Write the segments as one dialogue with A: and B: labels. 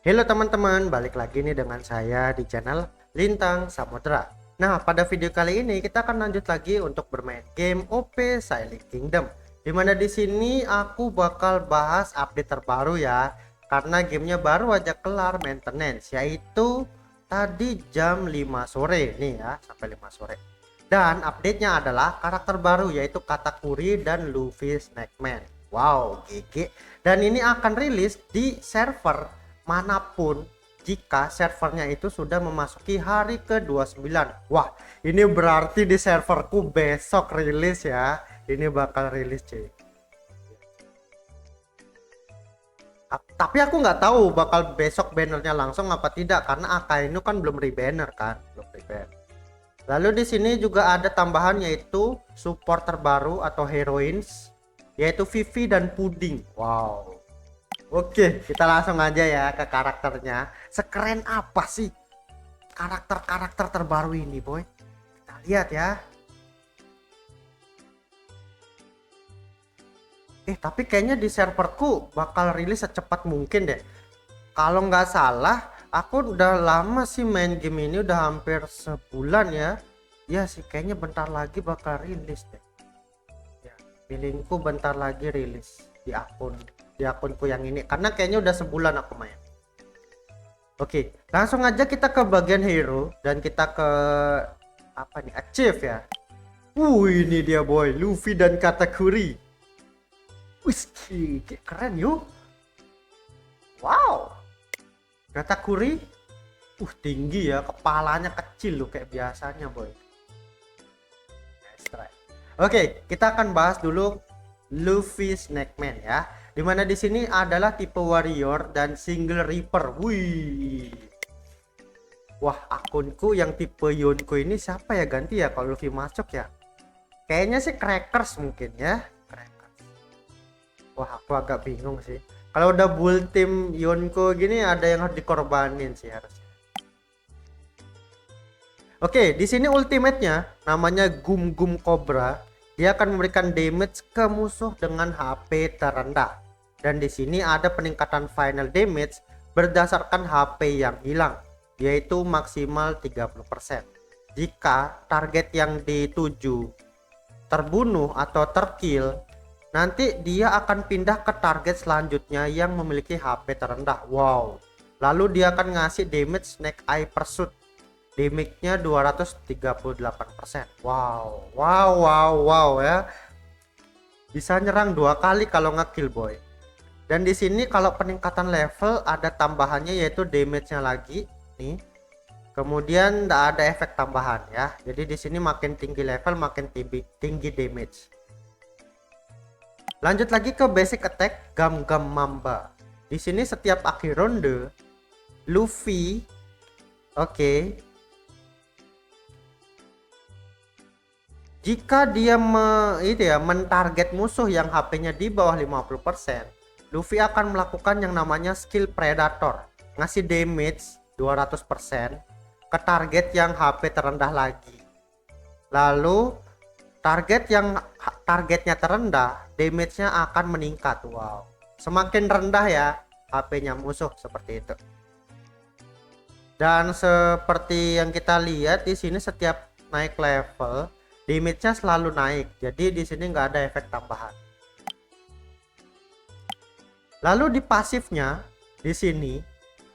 A: Halo teman-teman, balik lagi nih dengan saya di channel Lintang Samudra. Nah, pada video kali ini kita akan lanjut lagi untuk bermain game OP Silent Kingdom. Dimana di sini aku bakal bahas update terbaru ya, karena gamenya baru aja kelar maintenance, yaitu tadi jam 5 sore nih ya, sampai 5 sore. Dan update-nya adalah karakter baru yaitu Katakuri dan Luffy Snackman. Wow, GG. Dan ini akan rilis di server manapun jika servernya itu sudah memasuki hari ke-29. Wah, ini berarti di serverku besok rilis ya. Ini bakal rilis cuy. Tapi aku nggak tahu bakal besok bannernya langsung apa tidak karena Akainu kan belum rebanner kan, belum rebanner. Lalu di sini juga ada tambahan yaitu support terbaru atau heroines yaitu Vivi dan Puding. Wow. Oke, kita langsung aja ya ke karakternya. Sekeren apa sih karakter-karakter terbaru ini, boy? Kita lihat ya. Tapi kayaknya di serverku bakal rilis secepat mungkin deh. Kalau nggak salah, aku udah lama sih main game ini, udah hampir sebulan ya. Ya sih, kayaknya bentar lagi bakal rilis deh. Ya, feelingku bentar lagi rilis di akunku yang ini karena kayaknya udah sebulan aku main. Oke, langsung aja kita ke bagian hero dan kita ke apa nih? Achieve ya. Ini dia boy, Luffy dan Katakuri. Wih, keren yuk. Wow. Katakuri, tinggi ya, kepalanya kecil loh kayak biasanya boy. Nice try. Oke, kita akan bahas dulu Luffy Snackman ya. Dimana di sini adalah tipe warrior dan single reaper. Wih. Wah, akunku yang tipe Yonko ini siapa ya ganti ya kalau Luffy masuk ya? Kayaknya sih Crackers mungkin ya. Crackers. Wah, aku agak bingung sih. Kalau udah bull team Yonko gini ada yang harus dikorbanin sih harusnya. Oke, di sini ultimate-nya namanya Gum Gum Cobra. Dia akan memberikan damage ke musuh dengan HP terendah. Dan di sini ada peningkatan final damage berdasarkan HP yang hilang, yaitu maksimal 30%. Jika target yang dituju terbunuh atau terkill, nanti dia akan pindah ke target selanjutnya yang memiliki HP terendah. Wow. Lalu dia akan ngasih damage Snake Eye Pursuit. Damage-nya 238%. Wow, wow, wow, wow ya. Bisa nyerang 2 kali kalau nge-kill boy. Dan di sini kalau peningkatan level ada tambahannya yaitu damage-nya lagi nih. Kemudian tidak ada efek tambahan ya. Jadi di sini makin tinggi level makin tinggi damage. Lanjut lagi ke basic attack Gam Gam Mamba. Di sini setiap akhir ronde Luffy jika dia mentarget musuh yang HP-nya di bawah 50%, Luffy akan melakukan yang namanya skill Predator, ngasih damage 200% ke target yang HP terendah lagi. Lalu targetnya terendah, damage-nya akan meningkat. Wow. Semakin rendah ya HP-nya musuh seperti itu. Dan seperti yang kita lihat di sini setiap naik level damage-nya selalu naik, jadi di sini nggak ada efek tambahan. Lalu di pasifnya di sini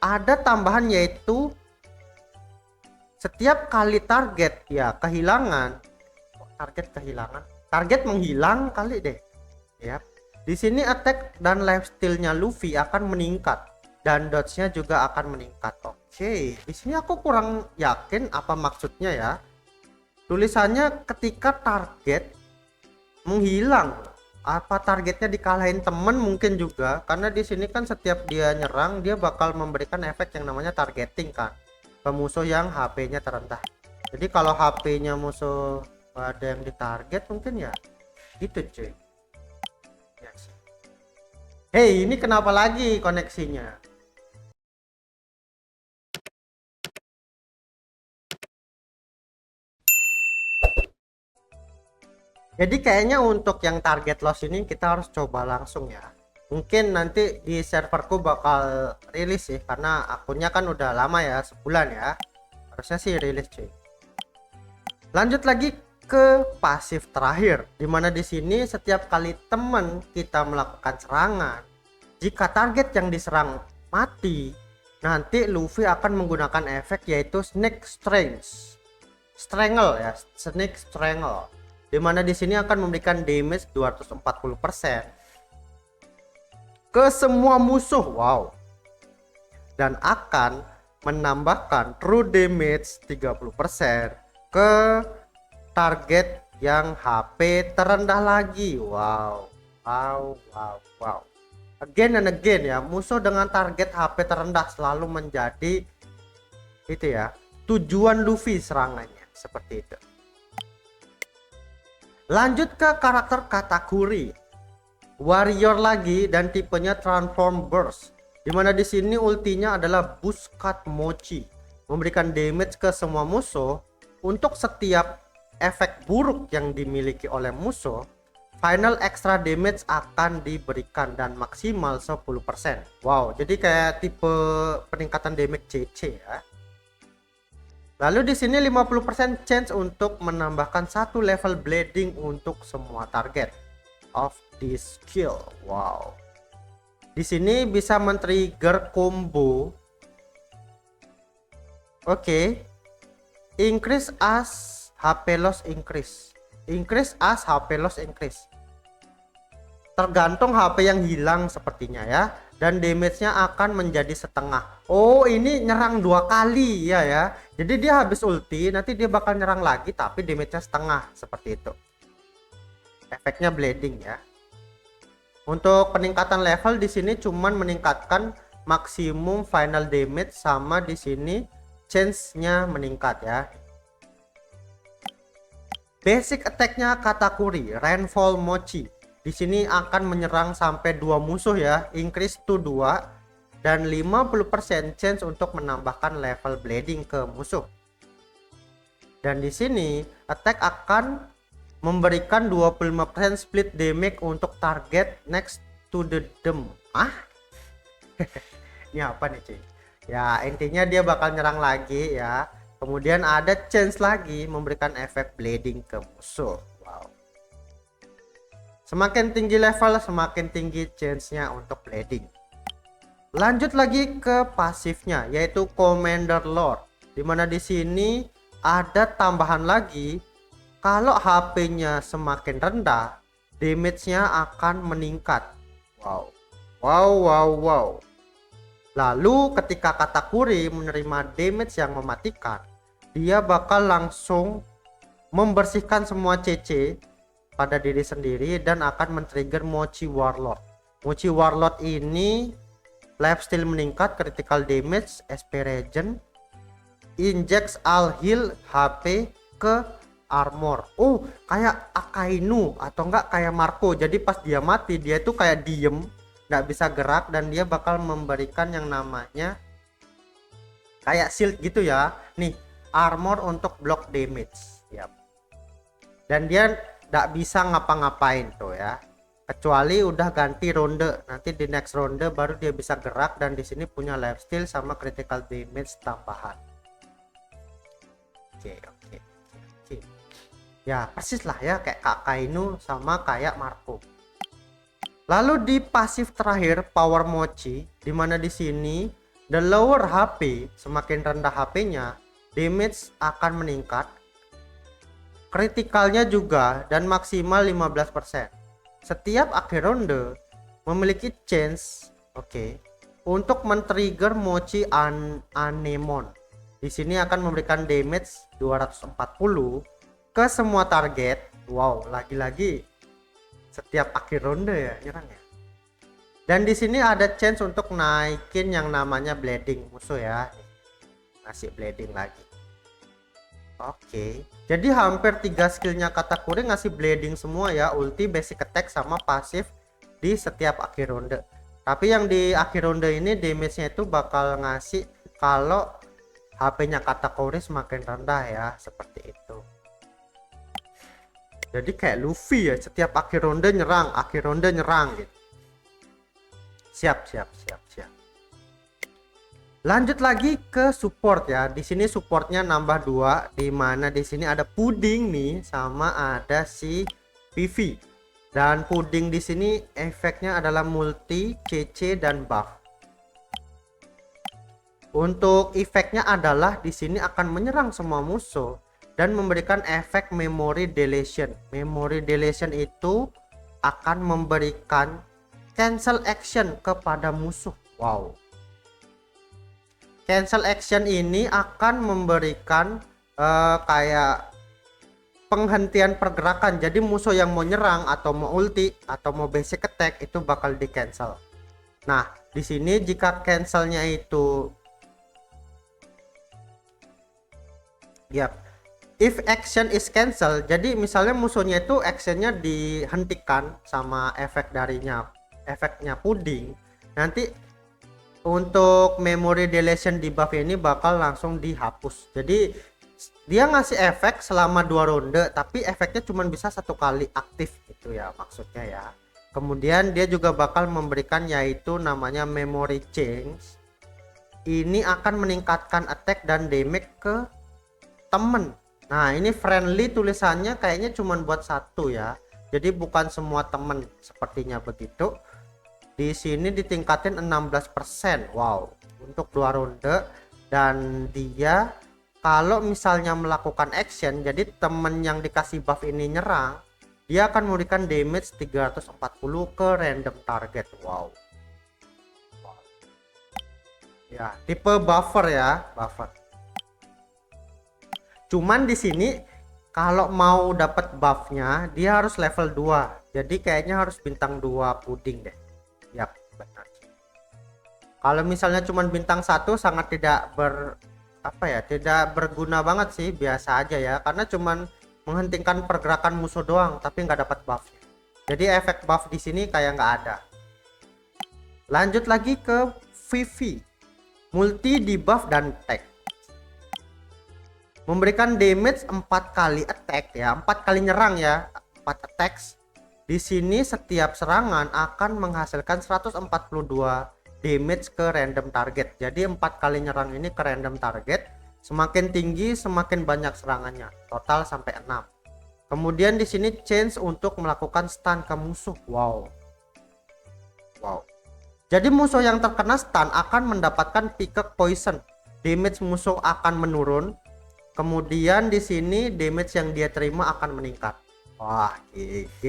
A: ada tambahan yaitu setiap kali target target menghilang kali deh ya. Di sini attack dan lifesteal-nya Luffy akan meningkat dan dodge-nya juga akan meningkat. Oke, di sini aku kurang yakin apa maksudnya ya. Tulisannya ketika target menghilang, apa targetnya dikalahin temen mungkin juga, karena di sini kan setiap dia nyerang dia bakal memberikan efek yang namanya targeting kan ke musuh yang HP-nya terendah. Jadi kalau HP-nya musuh ada yang ditarget mungkin ya gitu cuy. Yes. Hey, ini kenapa lagi koneksinya? Jadi kayaknya untuk yang target loss ini kita harus coba langsung ya. Mungkin nanti di serverku bakal rilis sih, karena akunnya kan udah lama ya, sebulan ya. Harusnya sih rilis cuy. Lanjut lagi ke pasif terakhir, dimana di sini setiap kali teman kita melakukan serangan, jika target yang diserang mati, nanti Luffy akan menggunakan efek yaitu Snake Strangle ya, Snake Strangle, dimana di sini akan memberikan damage 240% ke semua musuh. Wow. Dan akan menambahkan true damage 30% ke target yang HP terendah lagi. Wow. Again and again ya, musuh dengan target HP terendah selalu menjadi itu ya, tujuan Luffy serangannya seperti itu. Lanjut ke karakter Katakuri, warrior lagi dan tipenya transform burst, dimana di sini ultinya adalah boost cut mochi, memberikan damage ke semua musuh. Untuk setiap efek buruk yang dimiliki oleh musuh, final extra damage akan diberikan dan maksimal 10%. Wow, jadi kayak tipe peningkatan damage CC ya. Lalu di sini 50% chance untuk menambahkan satu level bleeding untuk semua target of this skill. Wow. Di sini bisa men-trigger combo. Oke. Increase as HP loss increase. Increase as HP loss increase. Tergantung HP yang hilang sepertinya ya. Dan damage-nya akan menjadi setengah. Oh, ini nyerang 2 kali ya. Jadi dia habis ulti, nanti dia bakal nyerang lagi tapi damage-nya setengah seperti itu. Efeknya bleeding ya. Untuk peningkatan level di sini cuman meningkatkan maksimum final damage sama di sini chance-nya meningkat ya. Basic attack-nya Katakuri, Rainfall Mochi. Di sini akan menyerang sampai 2 musuh ya, increase to 2 dan 50% chance untuk menambahkan level bleeding ke musuh. Dan di sini attack akan memberikan 25% split damage untuk target next to the them. Ini apa nih cuy? Ya intinya dia bakal nyerang lagi ya. Kemudian ada chance lagi memberikan efek bleeding ke musuh. Wow. Semakin tinggi level semakin tinggi chance-nya untuk bleeding. Lanjut lagi ke pasifnya yaitu Commander Lord. Dimana di sini ada tambahan lagi, kalau HP-nya semakin rendah, damage-nya akan meningkat. Wow. Lalu ketika Katakuri menerima damage yang mematikan, dia bakal langsung membersihkan semua CC pada diri sendiri dan akan men-trigger Mochi Warlord. Mochi Warlord ini lifesteal meningkat, critical damage, SP regen, injects all heal HP ke armor. Oh, kayak Akainu atau enggak kayak Marco. Jadi pas dia mati dia tuh kayak diem, nggak bisa gerak dan dia bakal memberikan yang namanya kayak shield gitu ya. Nih, armor untuk block damage. Yap. Dan dia nggak bisa ngapa-ngapain tuh ya. Kecuali udah ganti ronde. Nanti di next ronde baru dia bisa gerak dan di sini punya lifesteal sama critical damage tambahan. Oke. Ya, persis lah ya kayak Akainu sama kayak Marco. Lalu di pasif terakhir Power Mochi, dimana di sini the lower HP, semakin rendah HP-nya, damage akan meningkat, kritikalnya juga dan maksimal 15%. Setiap akhir ronde memiliki chance, untuk men-trigger Mochi Anemon. Di sini akan memberikan damage 240 ke semua target. Wow, lagi-lagi setiap akhir ronde ya nyerang ya. Dan di sini ada chance untuk naikin yang namanya bleeding musuh ya. Ngasih bleeding lagi. Jadi hampir 3 skillnya Katakuri ngasih bleeding semua ya, ulti, basic attack sama pasif di setiap akhir ronde. Tapi yang di akhir ronde ini damage-nya itu bakal ngasih kalau HP-nya Katakuri semakin rendah ya, seperti itu. Jadi kayak Luffy ya, setiap akhir ronde nyerang gitu. Siap. Lanjut lagi ke support ya. Di sini supportnya nambah 2, di mana di sini ada puding nih sama ada si PV. Dan puding di sini efeknya adalah multi, CC dan buff. Untuk efeknya adalah di sini akan menyerang semua musuh dan memberikan efek memory deletion. Memory deletion itu akan memberikan cancel action kepada musuh. Wow. Cancel action ini akan memberikan kayak penghentian pergerakan. Jadi musuh yang mau nyerang atau mau ulti atau mau basic attack itu bakal di cancel. Nah, di sini jika cancelnya itu if action is cancel, jadi misalnya musuhnya itu actionnya dihentikan sama efeknya puding, nanti untuk memory deletion di buff ini bakal langsung dihapus. Jadi dia ngasih efek selama 2 ronde, tapi efeknya cuma bisa 1 kali aktif gitu ya maksudnya ya. Kemudian dia juga bakal memberikan yaitu namanya memory change. Ini akan meningkatkan attack dan damage ke temen. Nah, ini friendly tulisannya kayaknya cuma buat 1 ya. Jadi bukan semua temen, sepertinya begitu. Di sini ditingkatin 16%. Wow, untuk 2 ronde. Dan dia kalau misalnya melakukan action, jadi temen yang dikasih buff ini nyerang, dia akan memberikan damage 340 ke random target. Wow. Ya, tipe buffer ya, buffer. Cuman di sini kalau mau dapat buffnya dia harus level 2. Jadi kayaknya harus bintang 2 puding deh. Yap, benar. Kalau misalnya cuman bintang 1 sangat tidak tidak berguna banget sih, biasa aja ya, karena cuman menghentikan pergerakan musuh doang tapi nggak dapat buff. Jadi efek buff di sini kayak nggak ada. Lanjut lagi ke VV, multi debuff dan tag. Memberikan damage 4 kali attack ya, 4 kali nyerang ya, 4 attacks. Di sini setiap serangan akan menghasilkan 142 damage ke random target. Jadi 4 kali nyerang ini ke random target. Semakin tinggi semakin banyak serangannya. Total sampai 6. Kemudian di sini chance untuk melakukan stun ke musuh. Wow. Jadi musuh yang terkena stun akan mendapatkan peak poison. Damage musuh akan menurun. Kemudian di sini damage yang dia terima akan meningkat. Wah, GG.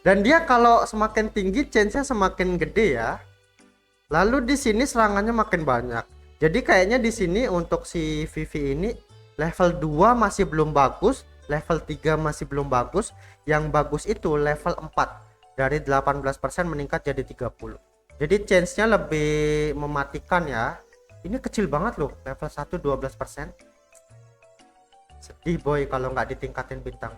A: Dan dia kalau semakin tinggi chance-nya semakin gede ya. Lalu di sini serangannya makin banyak. Jadi kayaknya di sini untuk si Vivi ini level 2 masih belum bagus, level 3 masih belum bagus. Yang bagus itu level 4. Dari 18% meningkat jadi 30. Jadi chance-nya lebih mematikan ya. Ini kecil banget loh, level 1 12%. Sedih boy kalau nggak ditingkatin bintang.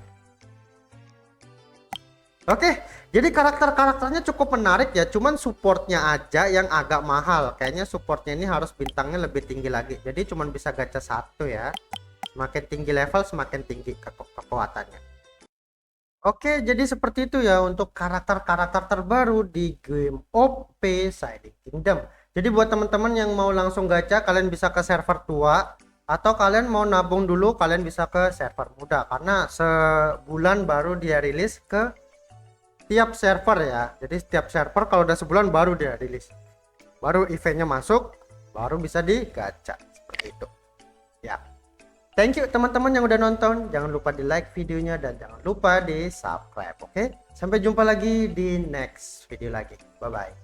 A: Oke, jadi karakternya cukup menarik ya, cuman supportnya aja yang agak mahal. Kayaknya supportnya ini harus bintangnya lebih tinggi lagi. Jadi cuman bisa gacha 1 ya. Semakin tinggi level semakin tinggi kekuatannya. Oke, jadi seperti itu ya untuk karakter-karakter terbaru di game OP Shining Kingdom. Jadi buat teman-teman yang mau langsung gacha, kalian bisa ke server tua, atau kalian mau nabung dulu, kalian bisa ke server muda, karena sebulan baru dia rilis ke tiap server ya. Jadi setiap server kalau udah sebulan baru dia rilis, baru eventnya masuk, baru bisa digacha seperti itu ya. Thank you teman-teman yang udah nonton, jangan lupa di like videonya dan jangan lupa di subscribe. Oke, sampai jumpa lagi di next video lagi. Bye bye.